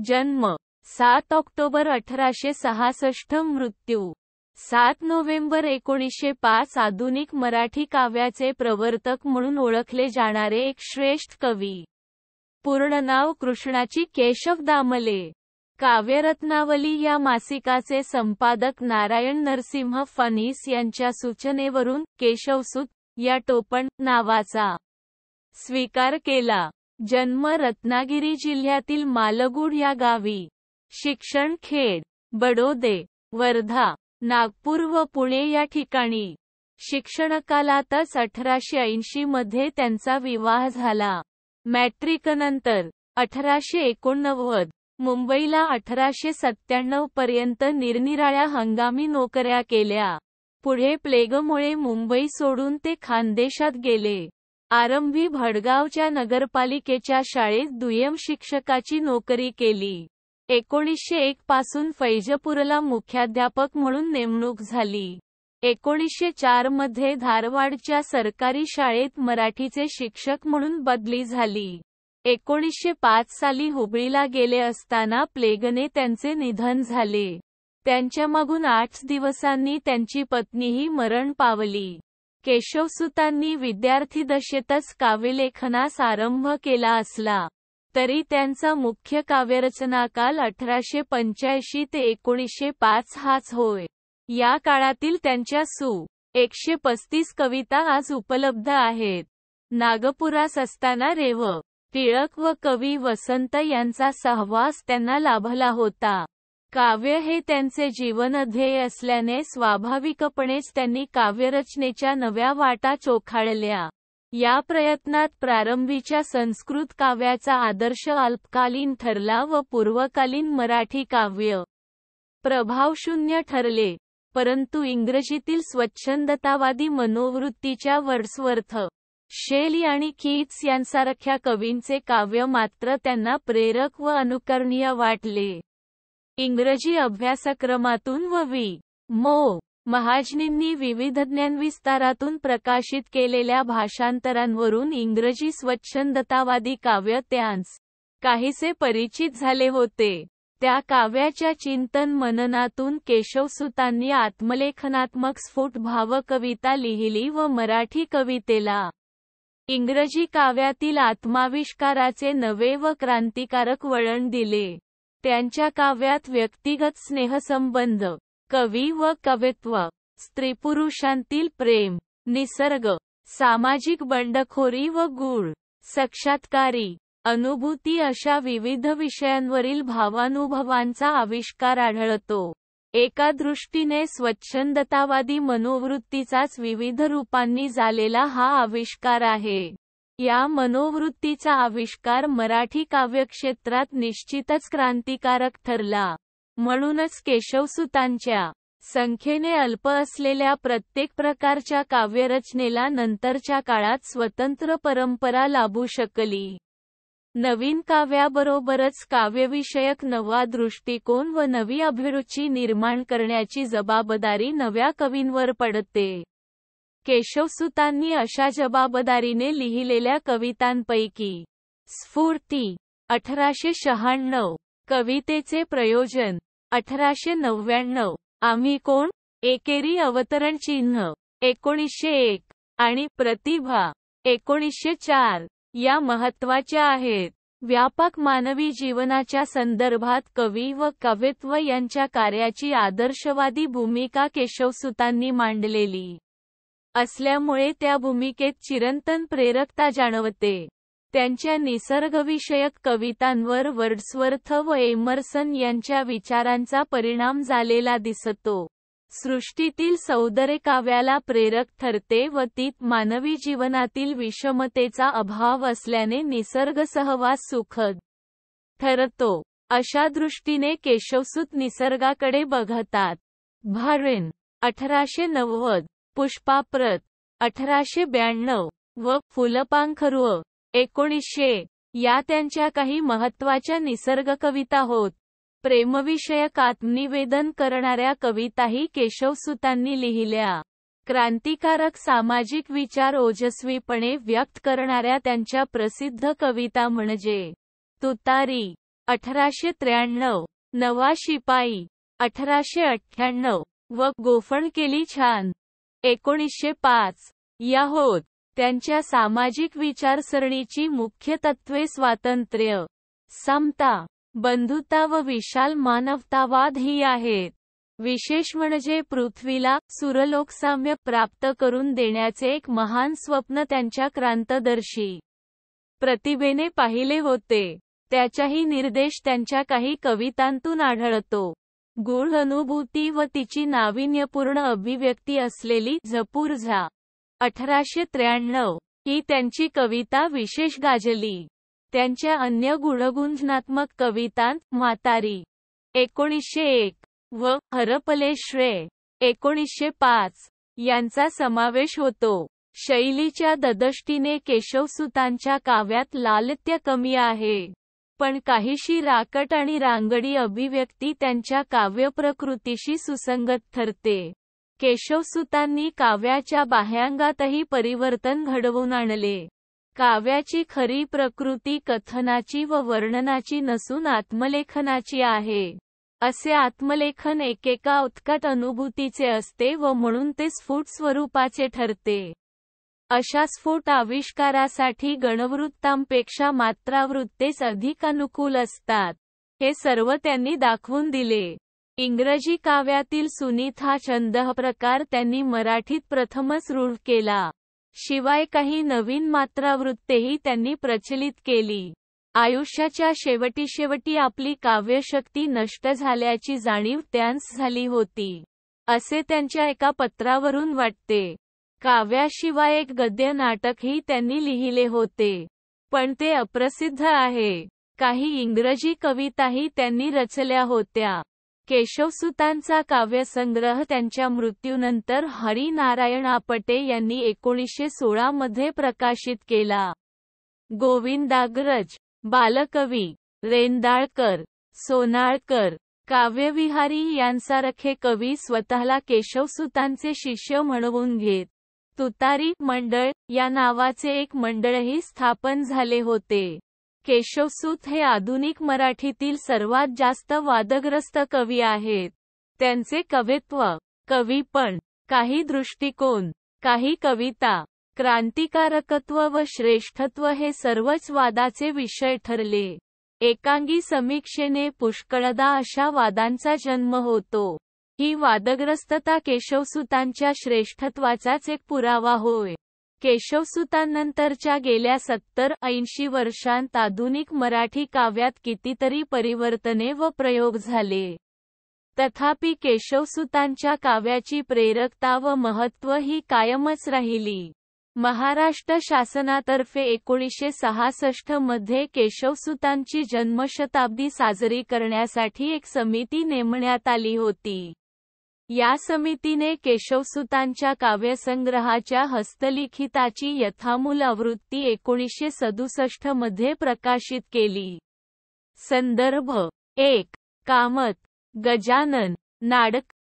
जन्म 7 ऑक्टोबर 1866, मृत्यू 7 नोव्हेंबर 1905. आधुनिक मराठी काव्याचे प्रवर्तक म्हणून ओळखले जाणारे एक श्रेष्ठ कवी. पूर्ण नाव कृष्णाजी केशव दामले. काव्यरत्नावली या मासिकाचे संपादक नारायण नरसिंह फडणीस यांच्या सूचनेवरून केशवसूत या टोपण नावाचा स्वीकार केला. जन्म रत्नागिरी जिल्ह्यातील मालगुड या गावी. शिक्षण खेड, बडोदे, वर्धा, नागपूर व पुणे या ठिकाणी. शिक्षणकालातच 1880 मध्ये त्यांचा विवाह झाला. मॅट्रिकनंतर 1889 मुंबईला 1897 पर्यंत निरनिराळ्या हंगामी नोकऱ्या केल्या. पुढे प्लेगमुळे मुंबई सोडून ते खानदेशात गेले. आरंभी भडगावच्या नगरपालिकेच्या शाळेत दुय्यम शिक्षकाची नोकरी केली. 1901 पासून फैजपूरला मुख्याध्यापक म्हणून नेमणूक झाली. 1904 मध्ये धारवाडच्या सरकारी शाळेत मराठीचे शिक्षक म्हणून बदली झाली. 1905 साली हुबळीला गेले असताना प्लेगने त्यांचे निधन झाले. त्यांच्यामागून 8 दिवसांनी त्यांची पत्नीही मरण पावली. केशवसूतांनी विद्यार्थीदशेतच काव्यलेखनास आरंभ केला असला तरी त्यांचा मुख्य काव्यरचनाकाल 1885 ते 1905 हाच होय. या काळातील त्यांच्या सु. 135 कविता आज उपलब्ध आहेत. नागपुरास असताना रेव. टिळक व कवी वसंत यांचा सहवास त्यांना लाभला होता. काव्य हे त्यांचे जीवनध्येय असल्याने स्वाभाविकपणेच त्यांनी काव्यरचनेच्या नव्या वाटा चोखाळल्या. या प्रयत्नात प्रारंभीच्या संस्कृत काव्याचा आदर्श अल्पकालीन ठरला व पूर्वकालीन मराठी काव्य प्रभावशून्य ठरले. परंतु इंग्रजीतील स्वच्छंदतावादी मनोवृत्तीच्या वर्ड्सवर्थ, शेली आणि कीट्स यांसारख्या कवींचे काव्य मात्र त्यांना प्रेरक व अनुकरणीय वाटले. इंग्रजी अभ्यासक्रमातून व वि. मो. महाजनींनी विविध ज्ञानविस्तारातून प्रकाशित केलेल्या भाषांतरांवरून इंग्रजी स्वच्छंदतावादी काव्य त्यांस काहीसे परिचित झाले होते. त्या काव्याच्या चिंतन मननातून केशवसूतांनी आत्मलेखनात्मक स्फुट भावकविता लिहिली व मराठी कवितेला इंग्रजी काव्यातील आत्माविष्काराचे नवे व क्रांतिकारक वळण दिले. त्यांच्या काव्यात व्यक्तिगत स्नेहसंबंध, कवी व कवित्व, स्त्रीपुरुषांतील प्रेम, निसर्ग, सामाजिक बंडखोरी व गूढ साक्षात्कारी अनुभूती अशा विविध विषयांवरील भावानुभवांचा आविष्कार आढळतो. एका दृष्टीने स्वच्छंदतावादी मनोवृत्तीचाच विविध रूपांनी झालेला हा आविष्कार आहे. या मनोवृत्तीचा आविष्कार मराठी काव्यक्षेत्रात निश्चितच क्रांतिकारक ठरला. म्हणूनच केशवसूतांच्या संख्येने अल्प असलेल्या प्रत्येक प्रकारच्या काव्यरचनेला नंतरच्या काळात स्वतंत्र परंपरा लाभू शकली. नवीन काव्याबरोबरच काव्यविषयक नवा दृष्टिकोन व नवी अभिरुची निर्माण करण्याची जबाबदारी नव्या कवींवर पडते. केशवसूतांनी अशा जबाबदारीने लिहिलेल्या कवितांपैकी स्फूर्ती 1896, कवितेचे प्रयोजन 1899, आम्ही कोण, एकेरी अवतरण चिन्ह 1901 आणि प्रतिभा 1904 या महत्त्वाच्या आहेत. व्यापक मानवी जीवनाच्या संदर्भात कवी व कवित्व यांच्या कार्याची आदर्शवादी भूमिका केशवसूतांनी मांडलेली असल्यामुळे त्या भूमिकेत चिरंतन प्रेरकता जाणवते. त्यांच्या निसर्गविषयक कवितांवर वर्ड्सवर्थ व एमर्सन यांच्या विचारांचा परिणाम झालेला दिसतो. सृष्टीतील सौंदर्य काव्याला प्रेरक ठरते व तीत मानवी जीवनातील विषमतेचा अभाव असल्याने निसर्ग सहवास सुखद ठरतो. अशा दृष्टीने केशवसूत निसर्गाकडे बघतात. भारेन 1890, पुष्पाप्रत 1892 व फुलपाखरू 1900 या त्यांच्या काही महत्त्वाच्या निसर्ग कविता होत. प्रेमविषयक आत्मनिवेदन करणाऱ्या कविताही केशवसूतांनी लिहिल्या. क्रांतिकारक सामाजिक विचार ओजस्वीपणे व्यक्त करणाऱ्या त्यांच्या प्रसिद्ध कविता म्हणजे तुतारी 1893, नवा शिपाई 1898 व गोफण केली छान 1905 या होत. त्यांच्या सामाजिक विचारसरणीची मुख्य तत्त्वे स्वातंत्र्य, समता, बंधुता व विशाल मानवतावाद ही आहेत. विशेष म्हणजे पृथ्वीला सुरलोकसाम्य प्राप्त करून देण्याचे एक महान स्वप्न त्यांच्या क्रांतदर्शी प्रतिभेने पाहिले होते. त्याचाही निर्देश त्यांच्या काही कवितांतून आढळतो. गूढ अनुभूती व तिची नाविन्यपूर्ण अभिव्यक्ती असलेली झपूर्झा 1893 ही त्यांची कविता विशेष गाजली. त्यांच्या अन्य गुणगुंजनात्मक कवितांत म्हातारी 1901 व हरपले श्रेय 1905 यांचा समावेश होतो. शैलीच्या दृष्टीने केशवसुतांच्या काव्यात लालित्य कमी आहे, पण काहीशी राकट आणि रांगडी अभिव्यक्ती त्यांच्या काव्यप्रकृतीशी सुसंगत ठरते. केशवसुतांनी काव्याच्या बाह्यांगातही परिवर्तन घडवून आणले. काव्याची खरी प्रकृती कथनाची व वर्णनाची नसून आत्मलेखनाची आहे. असे आत्मलेखन एकेका उत्कट अनुभूतीचे असते व म्हणून ते स्फुट स्वरूपाचे ठरते. अशा स्फुट आविष्कारासाठी गणवृत्तांपेक्षा मात्रावृत्तेच अधिक अनुकूल असतात. हे सर्व त्यांनी दाखवून दिले. इंग्रजी काव्यातील सुनीत हा छंदप्रकार त्यांनी मराठीत प्रथमच रूढ केला. शिवाय काही नवीन मात्रावृत्तेही त्यांनी प्रचलित केली. आयुष्याच्या शेवटी आपली काव्यशक्ती नष्ट झाल्याची जाणीव त्यांस झाली होती, असे त्यांच्या एका पत्रावरून वाटते. काव्याशिवाय एक गद्य नाटकही त्यांनी लिहिले होते, पण ते अप्रसिद्ध आहे. काही इंग्रजी कविताही त्यांनी रचल्या होत्या. केशवसुतांचा काव्यसंग्रह त्यांच्या मृत्यूनंतर हरिनारायण आपटे यांनी 1916 मध्ये प्रकाशित केला. गोविंदाग्रज, बालकवी, रेंदाळकर, सोनाळकर, काव्यविहारी यांसारखे कवी स्वतःला केशवसुतांचे शिष्य म्हणवून घेत तुतारी मंडळ या नावाचे एक मंडळही स्थापन झाले होते. केशवसूत हे आधुनिक मराठीतील सर्वात जास्त वादग्रस्त कवी आहेत. त्यांचे कवित्व, कवीपण, काही दृष्टिकोन, काही कविता, क्रांतिकारकत्व व श्रेष्ठत्व हे सर्वच वादाचे विषय ठरले. एकांगी समीक्षेने पुष्कळदा अशा वादांचा जन्म होतो. ही वादग्रस्तता केशवसुतांच्या श्रेष्ठत्वाचाच एक पुरावा होय. केशवसुतांनंतरच्या गेल्या 70-80 वर्षांत आधुनिक मराठी काव्यात कितीतरी परिवर्तने व प्रयोग झाले. तथापि केशवसुतांच्या काव्याची प्रेरकता व महत्त्व ही कायमच राहिली. महाराष्ट्र शासनातर्फे 1966 मध्ये केशवसुतांची जन्मशताब्दी साजरी करण्यासाठी एक समिती नेमण्यात आली होती. या समितीने केशवसुतांच्या काव्यसंग्रहाच्या हस्तलिखिताची यथामूल आवृत्ती 1967 मध्ये प्रकाशित केली. संदर्भ 1. कामत, गजानन, नाडक